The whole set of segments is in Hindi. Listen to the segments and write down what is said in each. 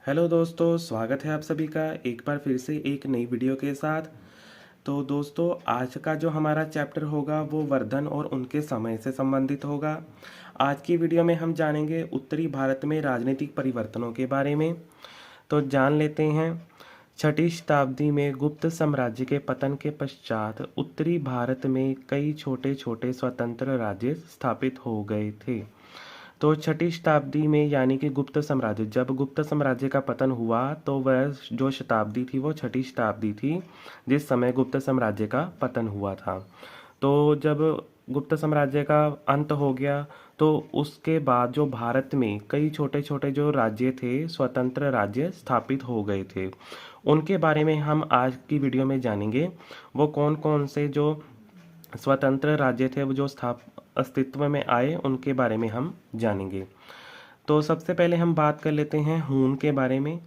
हेलो दोस्तों, स्वागत है आप सभी का एक बार फिर से एक नई वीडियो के साथ। तो दोस्तों, आज का जो हमारा चैप्टर होगा वो वर्धन और उनके समय से संबंधित होगा। आज की वीडियो में हम जानेंगे उत्तरी भारत में राजनीतिक परिवर्तनों के बारे में। तो जान लेते हैं। छठी शताब्दी में गुप्त साम्राज्य के पतन के पश्चात उत्तरी भारत में कई छोटे छोटे स्वतंत्र राज्य स्थापित हो गए थे। तो छठी शताब्दी में यानी कि गुप्त साम्राज्य, जब गुप्त साम्राज्य का पतन हुआ तो वह जो शताब्दी थी वो छठी शताब्दी थी, जिस समय गुप्त साम्राज्य का पतन हुआ था। तो जब गुप्त साम्राज्य का अंत हो गया तो उसके बाद जो भारत में कई छोटे छोटे जो राज्य थे, स्वतंत्र राज्य स्थापित हो गए थे। उनके बारे में हम आज की वीडियो में जानेंगे। वो कौन कौन से जो स्वतंत्र राज्य थे वो जो अस्तित्व में आए, उनके बारे में हम जानेंगे। तो सबसे पहले हम बात कर लेते हैं हून के बारे में।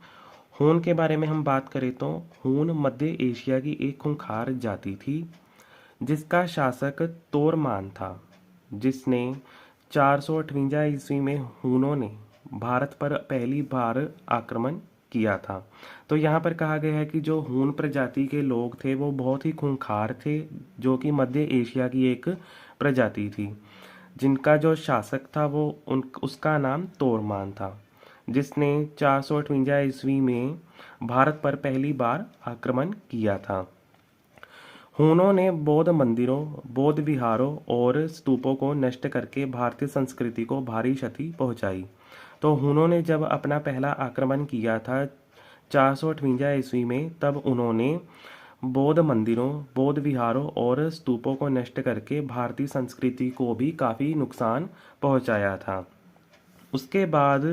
हून के बारे में हम बात करें तो हून मध्य एशिया की एक खूंखार जाति थी जिसका शासक तोरमान था, जिसने 458 ईस्वी में हूनों ने भारत पर पहली बार आक्रमण किया था। तो यहाँ पर कहा गया है कि जो हून प्रजाति के लोग थे वो बहुत ही खूंखार थे, जो कि मध्य एशिया की एक प्रजाति थी, जिनका जो शासक था वो उसका नाम तोरमान था, जिसने 458 ईस्वी में भारत पर पहली बार आक्रमण किया था। हूनों ने बौद्ध मंदिरों, बौद्ध विहारों और स्तूपों को नष्ट करके भारतीय संस्कृति को भारी क्षति पहुंचाई। तो हूनों ने जब अपना पहला आक्रमण किया था 458 ईस्वी में, तब उन्होंने बौद्ध मंदिरों, बौद्ध विहारों और स्तूपों को नष्ट करके भारतीय संस्कृति को भी काफ़ी नुकसान पहुंचाया था। उसके बाद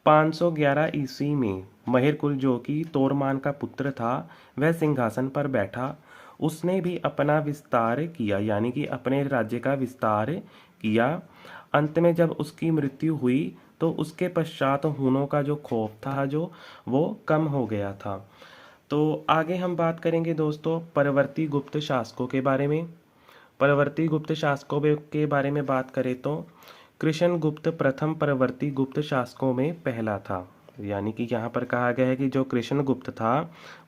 511 ईस्वी में महेरकुल, जो कि तोरमान का पुत्र था, वह सिंहासन पर बैठा। उसने भी अपना विस्तार किया, यानी कि अपने राज्य का विस्तार किया। अंत में जब उसकी मृत्यु हुई तो उसके पश्चात हूनों का जो खौफ था जो वो कम हो गया था। तो आगे हम बात करेंगे दोस्तों परवर्ती गुप्त शासकों के बारे में। परवर्ती गुप्त शासकों के बारे में बात करें तो कृष्णगुप्त प्रथम परवर्ती गुप्त शासकों में पहला था। यानी कि यहाँ पर कहा गया है कि जो कृष्णगुप्त था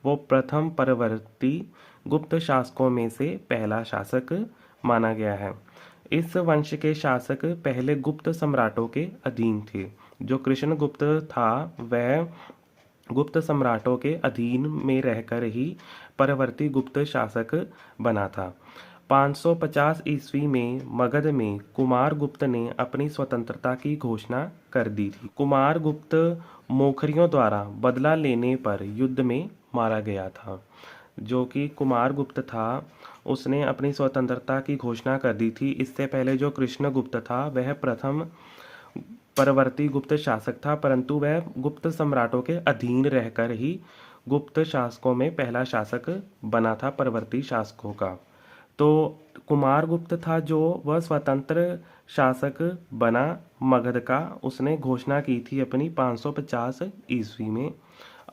वो प्रथम परवर्ती गुप्त शासकों में से पहला शासक माना गया है। इस वंश के शासक पहले गुप्त सम्राटों के अधीन थे। जो कृष्णगुप्त था वह गुप्त सम्राटों के अधीन में रहकर ही परवर्ती गुप्त शासक बना था। 550 ईस्वी में मगध में कुमार गुप्त ने अपनी स्वतंत्रता की घोषणा कर दी थी। कुमार गुप्त मोखरियों द्वारा बदला लेने पर युद्ध में मारा गया था। जो कि कुमार गुप्त था उसने अपनी स्वतंत्रता की घोषणा कर दी थी। इससे पहले जो कृष्णगुप्त था वह प्रथम परवर्ती गुप्त शासक था, परंतु वह गुप्त सम्राटों के अधीन रहकर ही गुप्त शासकों में पहला शासक बना था परवर्ती शासकों का। तो कुमार गुप्त था जो वह स्वतंत्र शासक बना मगध का, उसने घोषणा की थी अपनी 550 ईस्वी में।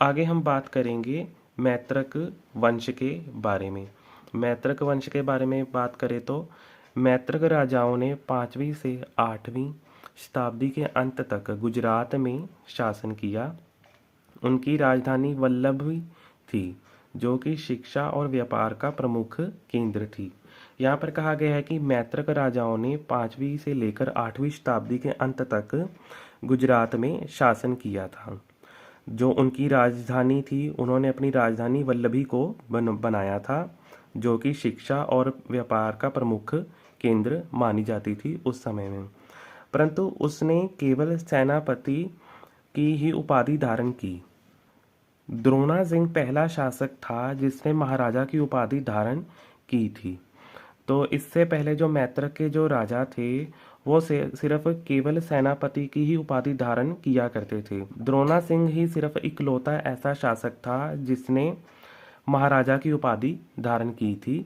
आगे हम बात करेंगे मैत्रक वंश के बारे में। मैत्रक वंश के बारे में बात करें तो मैत्रक राजाओं ने 5वीं से 8वीं शताब्दी के अंत तक गुजरात में शासन किया। उनकी राजधानी वल्लभी थी, जो कि शिक्षा और व्यापार का प्रमुख केंद्र थी। यहाँ पर कहा गया है कि मैत्रक राजाओं ने 5वीं से लेकर 8वीं शताब्दी के अंत तक गुजरात में शासन किया था। जो उनकी राजधानी थी, उन्होंने अपनी राजधानी वल्लभी को बनाया था, जो कि शिक्षा और व्यापार का प्रमुख केंद्र मानी जाती थी उस समय में। परंतु उसने केवल सेनापति की ही उपाधि धारण की। द्रोणा सिंह पहला शासक था जिसने महाराजा की उपाधि धारण की थी। तो इससे पहले जो मैत्रक के जो राजा थे वो सिर्फ केवल सेनापति की ही उपाधि धारण किया करते थे। द्रोणा सिंह ही सिर्फ इकलौता ऐसा शासक था जिसने महाराजा की उपाधि धारण की थी।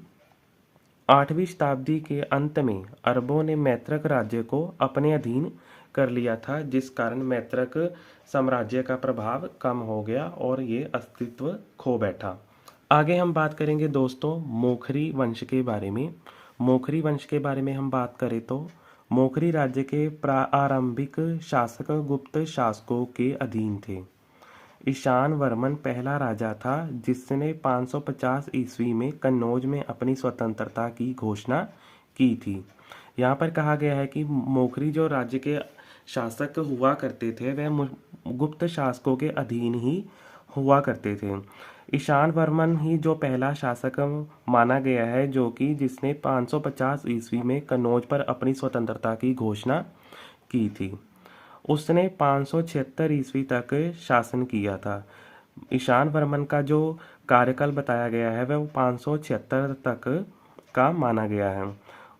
8वीं शताब्दी के अंत में अरबों ने मैत्रक राज्य को अपने अधीन कर लिया था, जिस कारण मैत्रक साम्राज्य का प्रभाव कम हो गया और ये अस्तित्व खो बैठा। आगे हम बात करेंगे दोस्तों मोखरी वंश के बारे में। मोखरी वंश के बारे में हम बात करें तो मोखरी राज्य के प्रारंभिक शासक गुप्त शासकों के अधीन थे। ईशान वर्मन पहला राजा था जिसने 550 ईस्वी में कन्नौज में अपनी स्वतंत्रता की घोषणा की थी। यहाँ पर कहा गया है कि मोखरी जो राज्य के शासक हुआ करते थे वह गुप्त शासकों के अधीन ही हुआ करते थे। ईशान वर्मन ही जो पहला शासक माना गया है जो कि जिसने 550 ईस्वी में कन्नौज पर अपनी स्वतंत्रता की घोषणा की थी। उसने 576 ईस्वी तक शासन किया था। ईशान वर्मन का जो कार्यकाल बताया गया है वह 576 तक का माना गया है।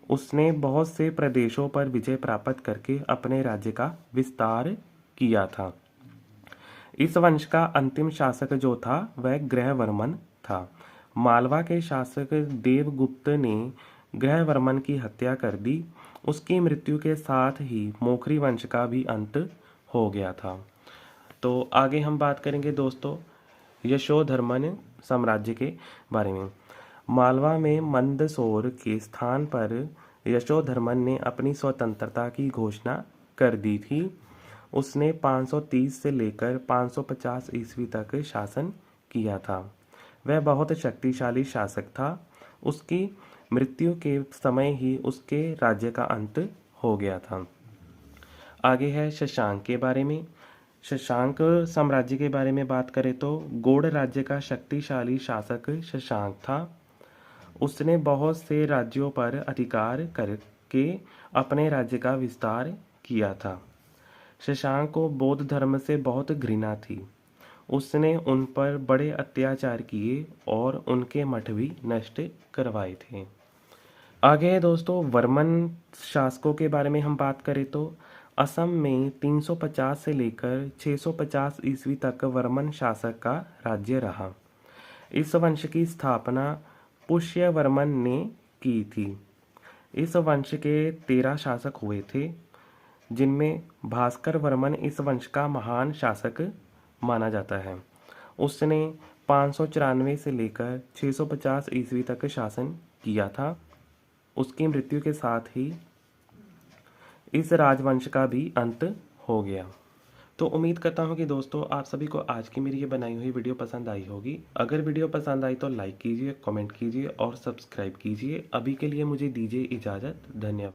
उसने बहुत से प्रदेशों पर विजय प्राप्त करके अपने राज्य का विस्तार किया था। इस वंश का अंतिम शासक जो था वह ग्रहवर्मन था। मालवा के शासक देवगुप्त ने ग्रहवर्मन की हत्या कर दी। उसकी मृत्यु के साथ ही मोखरी वंश का भी अंत हो गया था। तो आगे हम बात करेंगे दोस्तों यशोधर्मन साम्राज्य के बारे में। मालवा में मंदसौर के स्थान पर यशोधर्मन ने अपनी स्वतंत्रता की घोषणा कर दी थी। उसने 530 से लेकर 550 ईस्वी तक शासन किया था। वह बहुत शक्तिशाली शासक था। उसकी मृत्यु के समय ही उसके राज्य का अंत हो गया था। आगे है शशांक के बारे में। शशांक साम्राज्य के बारे में बात करें तो गौड़ राज्य का शक्तिशाली शासक शशांक था। उसने बहुत से राज्यों पर अधिकार करके अपने राज्य का विस्तार किया था। शशांक को बौद्ध धर्म से बहुत घृणा थी। उसने उन पर बड़े अत्याचार किए और उनके मठ भी नष्ट करवाए थे। आगे है दोस्तों वर्मन शासकों के बारे में हम बात करें तो असम में 350 से लेकर 650 ईस्वी तक वर्मन शासक का राज्य रहा। इस वंश की स्थापना पुष्यवर्मन ने की थी। इस वंश के 13 शासक हुए थे जिनमें भास्कर वर्मन इस वंश का महान शासक माना जाता है। उसने 594 से लेकर 650 ईस्वी तक शासन किया था। उसकी मृत्यु के साथ ही इस राजवंश का भी अंत हो गया। तो उम्मीद करता हूँ कि दोस्तों आप सभी को आज की मेरी ये बनाई हुई वीडियो पसंद आई होगी। अगर वीडियो पसंद आई तो लाइक कीजिए, कमेंट कीजिए और सब्सक्राइब कीजिए। अभी के लिए मुझे दीजिए इजाज़त। धन्यवाद।